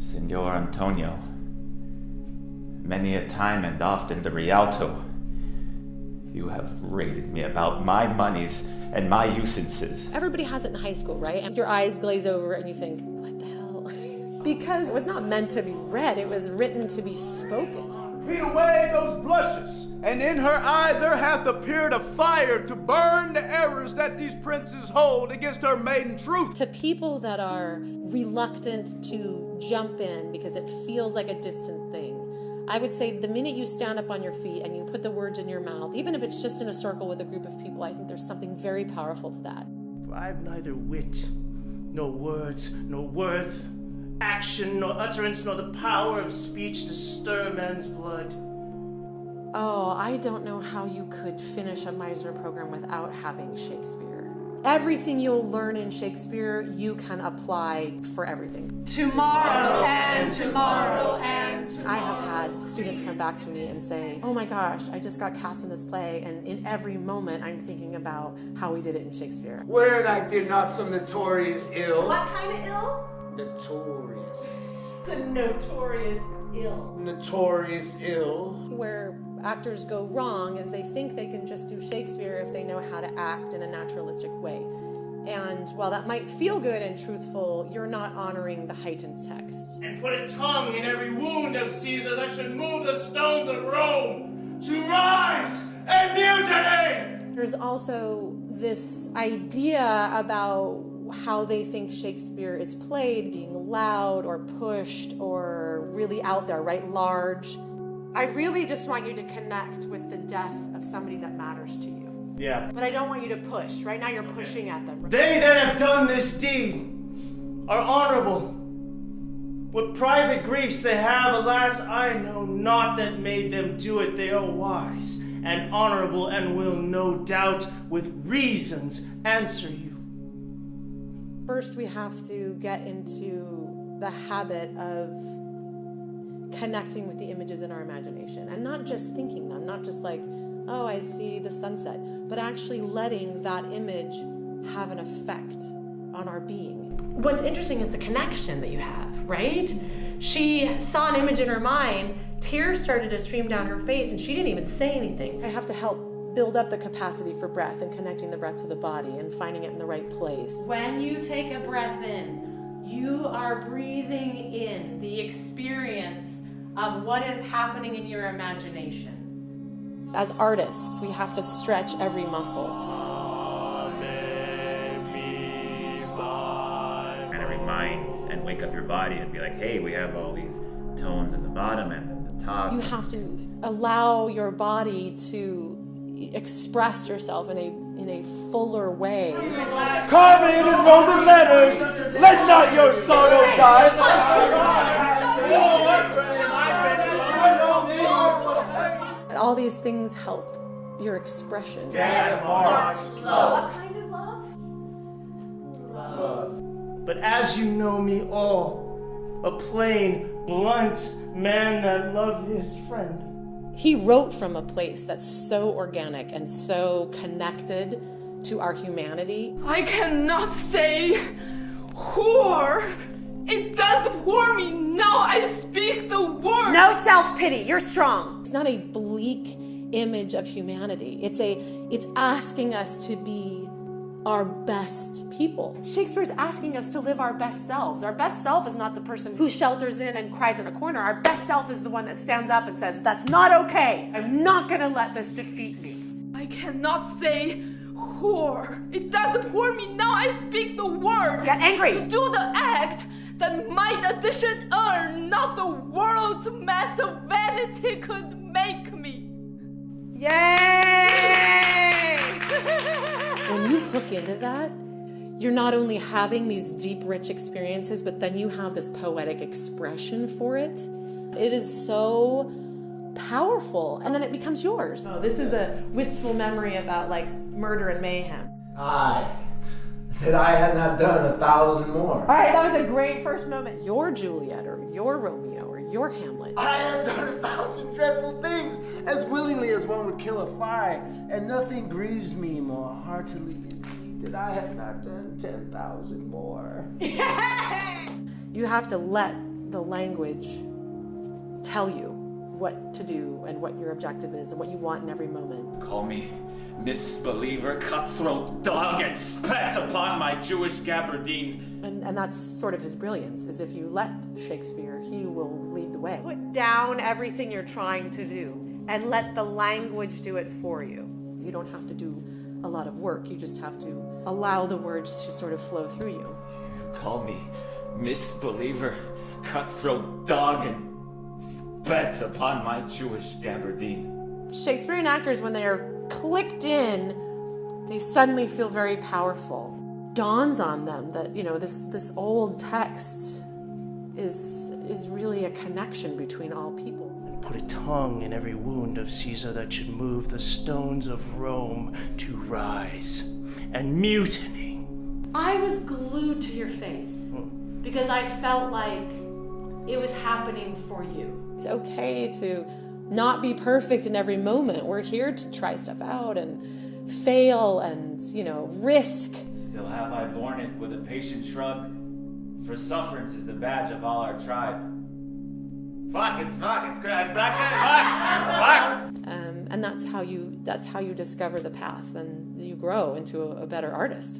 Signor Antonio, many a time and often the Rialto, you have rated me about my monies and my usances. Everybody has it in high school, right? And your eyes glaze over and you think, what the hell? Because it was not meant to be read, it was written to be spoken. Beat away those blushes, and in her eye there hath appeared a fire to burn the errors that these princes hold against her maiden truth. To people that are reluctant to jump in because it feels like a distant thing, I would say the minute you stand up on your feet and you put the words in your mouth, even if it's just in a circle with a group of people, I think there's something very powerful to that. For I have neither wit, nor words, nor worth, action, nor utterance, nor the power of speech to stir men's blood. Oh, I don't know how you could finish a Meisner program without having Shakespeare. Everything you'll learn in Shakespeare, you can apply for everything. Tomorrow and tomorrow and tomorrow. I have had students come back to me and say, oh my gosh, I just got cast in this play, and in every moment I'm thinking about how we did it in Shakespeare. Where I did not some notorious ill. What kind of ill? Notorious. It's a notorious ill. Notorious ill. Where actors go wrong is they think they can just do Shakespeare if they know how to act in a naturalistic way. And while that might feel good and truthful, you're not honoring the heightened text. And put a tongue in every wound of Caesar that should move the stones of Rome to rise and mutiny! There's also this idea about how they think Shakespeare is played, being loud or pushed or really out there, right? Large. I really just want you to connect with the death of somebody that matters to you. Yeah. But I don't want you to push. Right now you're pushing at them. They that have done this deed are honorable. What private griefs they have, alas, I know not that made them do it. They are wise and honorable and will no doubt with reasons answer you. First, we have to get into the habit of connecting with the images in our imagination and not just thinking them, not just like, oh, I see the sunset, but actually letting that image have an effect on our being. What's interesting is the connection that you have, right? She saw an image in her mind, tears started to stream down her face, and she didn't even say anything. I have to help build up the capacity for breath and connecting the breath to the body and finding it in the right place. When you take a breath in, you are breathing in the experience of what is happening in your imagination. As artists, we have to stretch every muscle. Kind of remind and wake up your body and be like, hey, we have all these tones at the bottom and at the top. You have to allow your body to express yourself in a fuller way. Carving in golden letters, let not your sorrow die. All these things help your expression. What kind of love? Love. But as you know me all, a plain, blunt man that loved his friend. He wrote from a place that's so organic and so connected to our humanity. I cannot say whore. It does bore me. Now I speak the word. No self-pity. You're strong. It's not a bleak image of humanity. It's asking us to be our best people. Shakespeare's asking us to live our best selves. Our best self is not the person who shelters in and cries in a corner. Our best self is the one that stands up and says, that's not okay. I'm not going to let this defeat me. I cannot say whore. It does bore me. Now I speak the word. Get angry. To do the act that might addition earn, not the world's mass of vanity could make me. Yay! When you hook into that, you're not only having these deep, rich experiences, but then you have this poetic expression for it. It is so powerful, and then it becomes yours. So this is a wistful memory about like murder and mayhem. Aye, that I had not done 1,000 more. All right, that was a great first moment. Your Juliet or your Romeo or your Hamlet. I have done 1,000 dreadful things, as willingly as one would kill a fly, and nothing grieves me more heartily indeed that I have not done 10,000 more. You have to let the language tell you what to do and what your objective is and what you want in every moment. Call me misbeliever, cutthroat dog, and spat upon my Jewish gabardine. And that's sort of his brilliance, is if you let Shakespeare, he will lead the way. Put down everything you're trying to do and let the language do it for you. You don't have to do a lot of work. You just have to allow the words to sort of flow through you. You call me misbeliever, cutthroat dog, and spat upon my Jewish gabardine. Shakespearean actors, when they are clicked in, they suddenly feel very powerful. Dawns on them that, you know, this old text is really a connection between all people. And put a tongue in every wound of Caesar that should move the stones of Rome to rise and mutiny. I was glued to your face because I felt like it was happening for you. It's okay to not be perfect in every moment. We're here to try stuff out and fail and, you know, risk. Still have I borne it with a patient shrug, for sufferance is the badge of all our tribe. Fuck, it's good, it's not good, fuck! And that's how you discover the path, and you grow into a better artist.